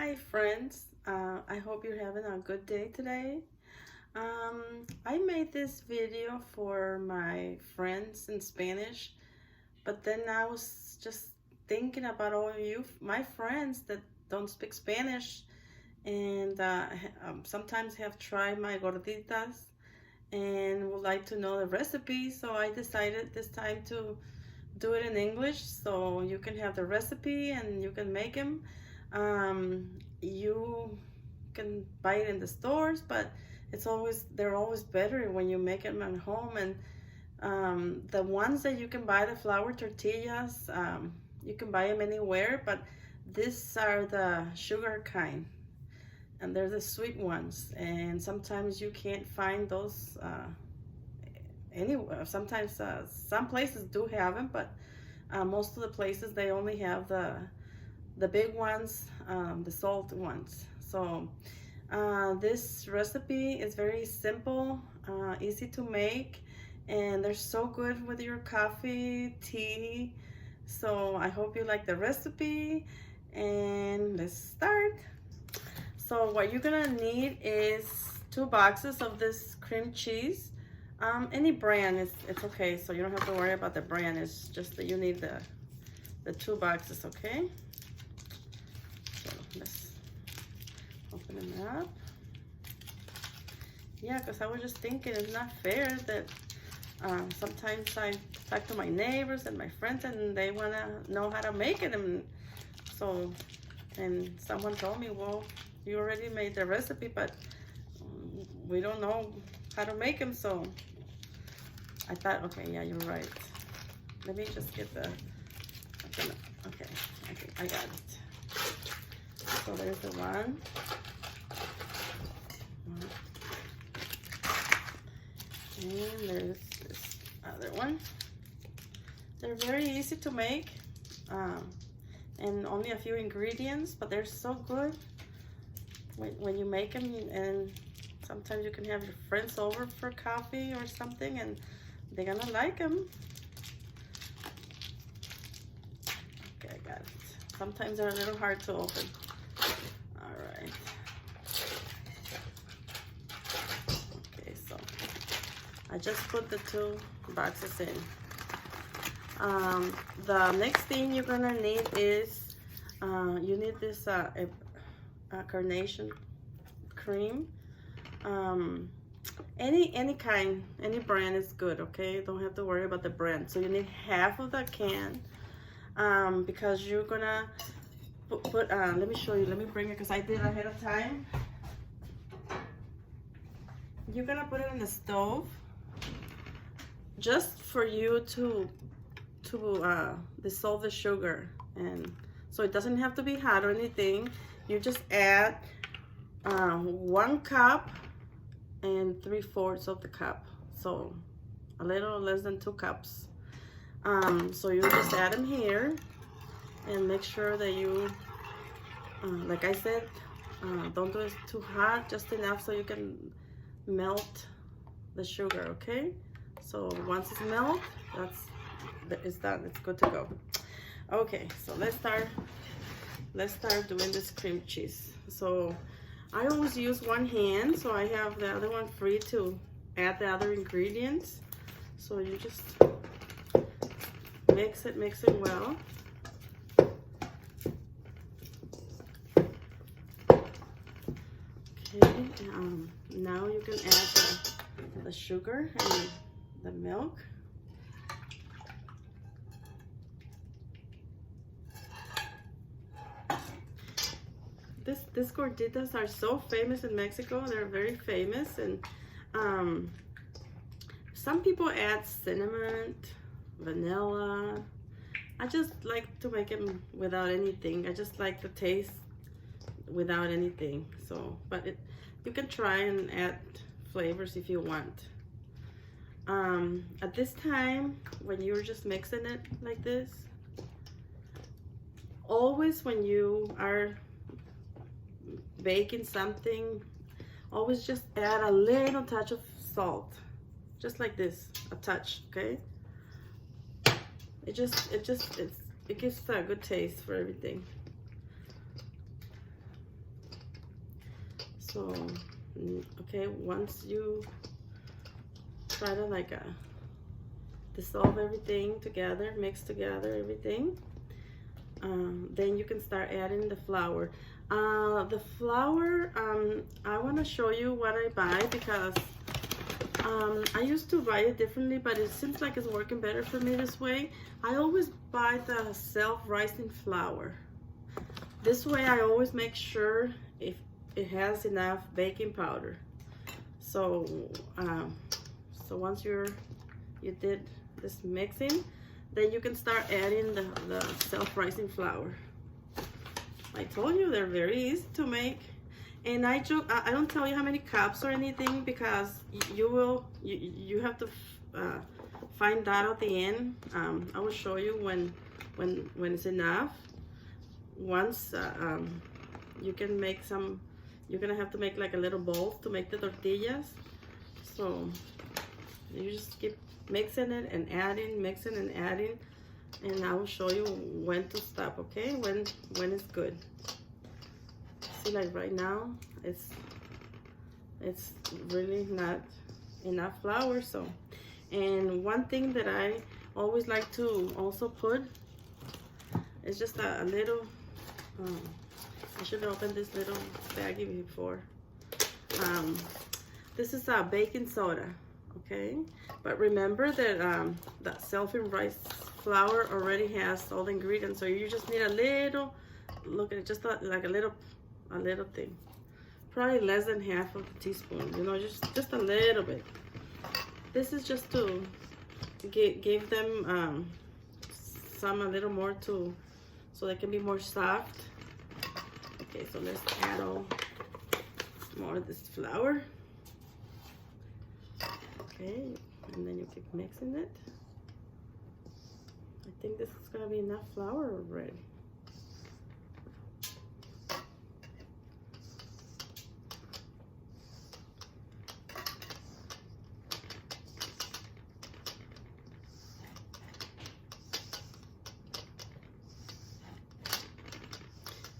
Hi friends, I hope you're having a good day today. I made this video for my friends in Spanish, but then I was just thinking about all of you, my friends that don't speak Spanish, and sometimes have tried my gorditas and would like to know the recipe. So I decided this time to do it in English so you can have the recipe and you can make them. You can buy it in the stores, but they're always better when you make them at home. And the ones that you can buy, the flour tortillas, you can buy them anywhere, but these are the sugar kind and they're the sweet ones, and sometimes you can't find those anywhere. Sometimes some places do have them, but most of the places they only have the big ones, the salt ones. So this recipe is very simple, easy to make, and they're so good with your coffee, tea. So I hope you like the recipe, and let's start. So what you're gonna need is 2 boxes of this cream cheese. Any brand, it's okay, so you don't have to worry about the brand. It's just that you need the 2 boxes, okay? So let's open them up. Yeah, because I was just thinking it's not fair that sometimes I talk to my neighbors and my friends and they want to know how to make it, and someone told me, well, you already made the recipe, but we don't know how to make them. So I thought, okay, yeah, you're right. Let me just get okay, I got it. So there's the one. And there's this other one. They're very easy to make, and only a few ingredients, but they're so good when you make them. And sometimes you can have your friends over for coffee or something, and they're gonna like them. Okay, I got it. Sometimes they're a little hard to open. All right. Okay, so I just put the 2 boxes in. The next thing you're gonna need is you need this carnation cream. Any kind, any brand is good, okay? Don't have to worry about the brand. So you need half of the can, because you're gonna put let me show you, let me bring it because I did ahead of time. You're gonna put it in the stove just for you to dissolve the sugar, and so it doesn't have to be hot or anything. You just add 1 cup and 3/4 of the cup, so a little less than 2 cups. So you just add them here and make sure that you, like I said, don't do it too hot, just enough so you can melt the sugar, okay? So once it's melted, it's done, it's good to go. Okay, so let's start doing this cream cheese. So I always use one hand, so I have the other one free to add the other ingredients. So you just mix it well. Okay, now you can add the sugar and the milk. These gorditas are so famous in Mexico. They're very famous, and some people add cinnamon, vanilla. I just like to make them without anything. I just like the taste without anything. So, but you can try and add flavors if you want. At this time, when you're just mixing it like this, always when you are baking something, always just add a little touch of salt, just like this, a touch, okay? It gives a good taste for everything. So okay, once you try to like dissolve everything together, mix together everything, then you can start adding the flour. The flour, I want to show you what I buy, because I used to buy it differently, but it seems like it's working better for me this way. I always buy the self-rising flour. This way I always make sure if it has enough baking powder. So so once you did this mixing, then you can start adding the self-rising flour. I told you they're very easy to make. And I don't tell you how many cups or anything, because you have to find that at the end. I will show you when it's enough. Once you can make some, you're gonna have to make like a little bowl to make the tortillas. So you just keep mixing it and adding, mixing and adding, and I will show you when to stop. Okay, when it's good. See, like right now it's really not enough flour. So, and one thing that I always like to also put is just a little I should have opened this little baggie before. This is a baking soda, okay? But remember that that self-rising flour already has all the ingredients, so you just need a little, look at it, just like a little thing. Probably less than half of a teaspoon, you know, just a little bit. This is just to give them a little more so they can be more soft. Okay, so let's add more of this flour. Okay, and then you keep mixing it. I think this is gonna be enough flour already.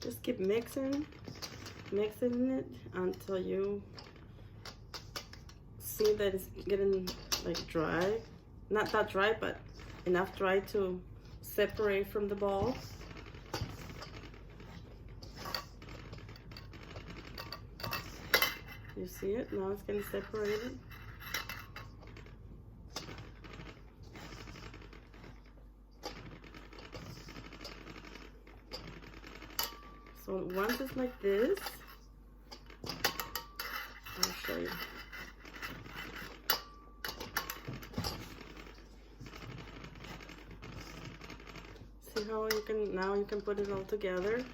Just keep mixing it until you see that it's getting like dry. Not that dry, but enough dry to separate from the balls. You see it? Now it's getting separated. So once it's like this, I'll show you. See how now you can put it all together.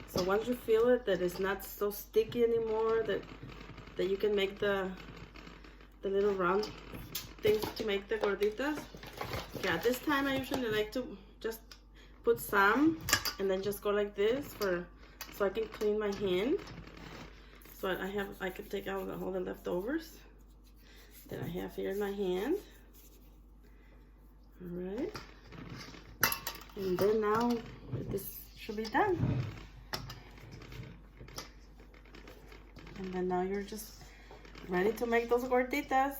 So once you feel it, that it's not so sticky anymore, that you can make the little round things to make the gorditas. Yeah, this time I usually like to just put some and then just go like this so I can clean my hand. So I can take out all the leftovers that I have here in my hand. All right, and then now this should be done. And then now you're just ready to make those gorditas.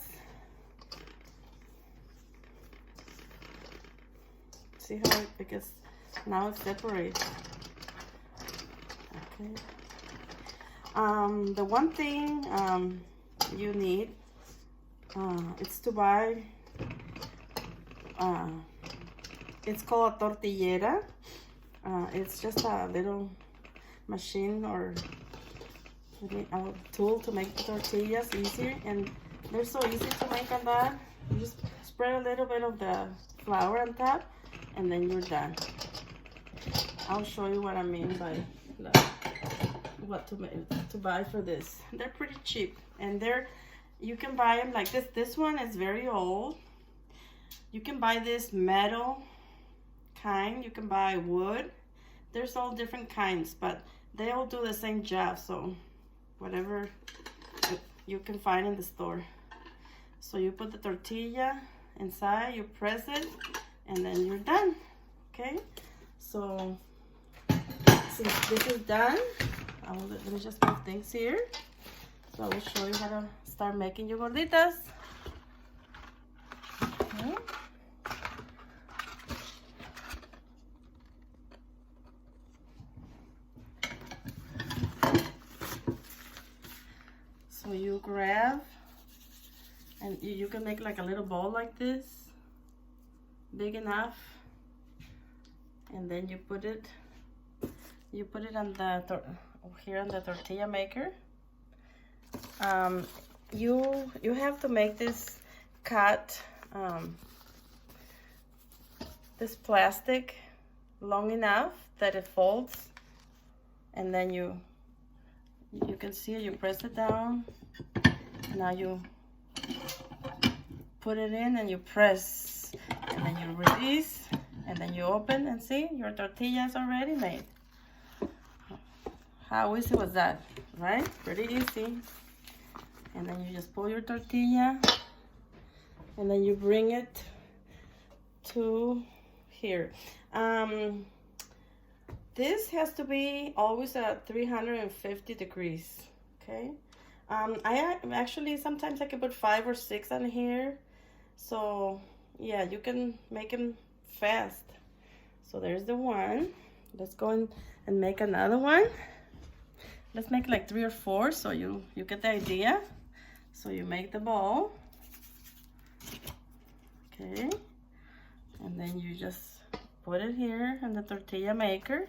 See how it gets, now it's separated. Okay. The one thing you need is to buy, it's called a tortillera. It's just a little machine or a tool to make the tortillas easier, and they're so easy to make on that. You just spread a little bit of the flour on top, and then you're done. I'll show you what I mean by what to buy for this. They're pretty cheap, and you can buy them like this. This one is very old. You can buy this metal kind. You can buy wood. There's all different kinds, but they all do the same job. So whatever you can find in the store. So you put the tortilla inside, you press it, and then you're done. Okay, so since this is done, let me just move things here. So I will show you how to start making your gorditas. Okay. So you grab, and you can make like a little ball like this, big enough, and then you put it on the here on the tortilla maker. You have to make this cut, this plastic long enough that it folds, and then you can see you press it down. Now you put it in and you press, and then you release, and then you open, and see, your tortilla is already made. How easy was that, right? Pretty easy. And then you just pull your tortilla, and then you bring it to here. This has to be always at 350 degrees, okay? I actually, sometimes I can put 5 or 6 on here. So yeah, you can make them fast. So there's the one. Let's go in and make another one. Let's make like 3 or 4 so you get the idea. So you make the ball, okay, and then you just put it here in the tortilla maker,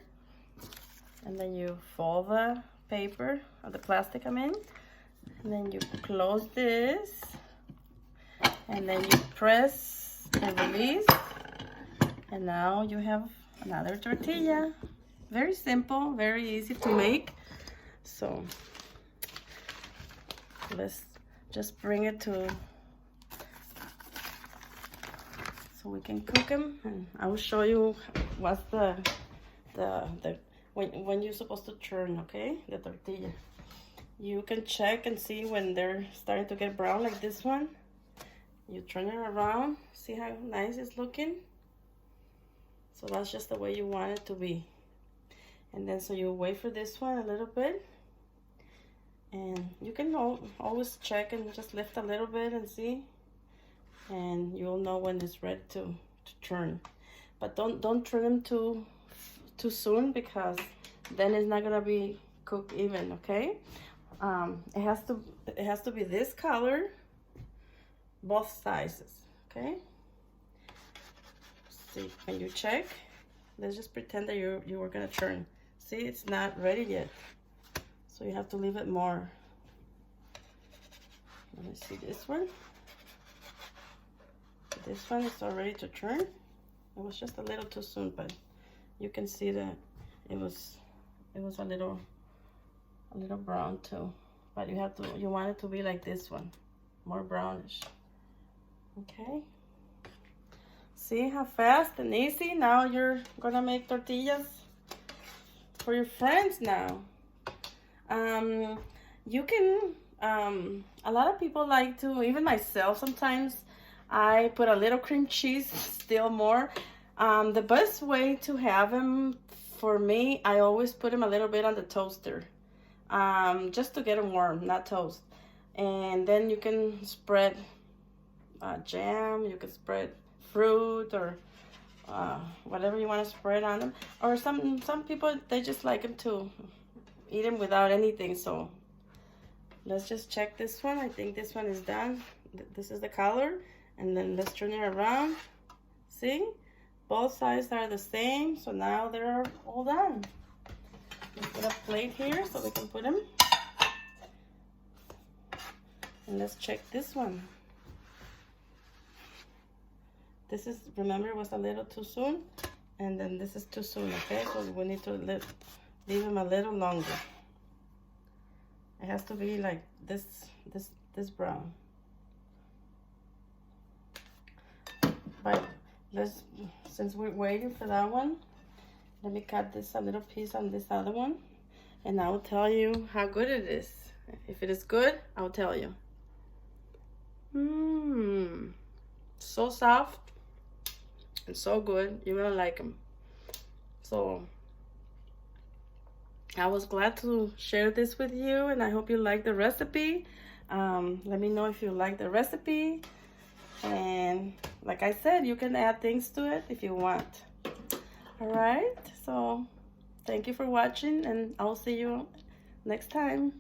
and then you fold the paper, or the plastic, I mean, and then you close this, and then you press and release, and now you have another tortilla. Very simple, very easy to make. So let's just bring it to, so we can cook them, and I will show you what's when you're supposed to turn, okay, the tortilla. You can check and see when they're starting to get brown, like this one. You turn it around, see how nice it's looking. So that's just the way you want it to be. And then so you wait for this one a little bit. And you can always check and just lift a little bit and see, and you'll know when it's ready to turn. But don't turn them too soon, because then it's not gonna be cooked even, okay? It has to be this color, both sizes, okay? See, when you check, let's just pretend that you were gonna turn. See, it's not ready yet. So you have to leave it more. Let me see this one. This one is all ready to turn. It was just a little too soon, but you can see that it was a little brown too. But you want it to be like this one, more brownish. Okay. See how fast and easy? Now you're gonna make tortillas for your friends now. You can, a lot of people like to, even myself sometimes, I put a little cream cheese, still more. The best way to have them, for me, I always put them a little bit on the toaster, just to get them warm, not toast. And then you can spread jam, you can spread fruit, or whatever you want to spread on them. Or some people, they just like them to eat them without anything. So let's just check this one. I think this one is done. This is the color. And then let's turn it around. See, both sides are the same. So now they're all done. Let's put a plate here so we can put them. And let's check this one. This is, remember, was a little too soon, and then this is too soon, okay? So we need to leave them a little longer. It has to be like this brown. But since we're waiting for that one, let me cut this a little piece on this other one, and I will tell you how good it is. If it is good, I'll tell you. So soft and so good. You're gonna like them. So I was glad to share this with you, and I hope you like the recipe. Let me know if you like the recipe. And like I said, you can add things to it if you want. All right, so thank you for watching, and I'll see you next time.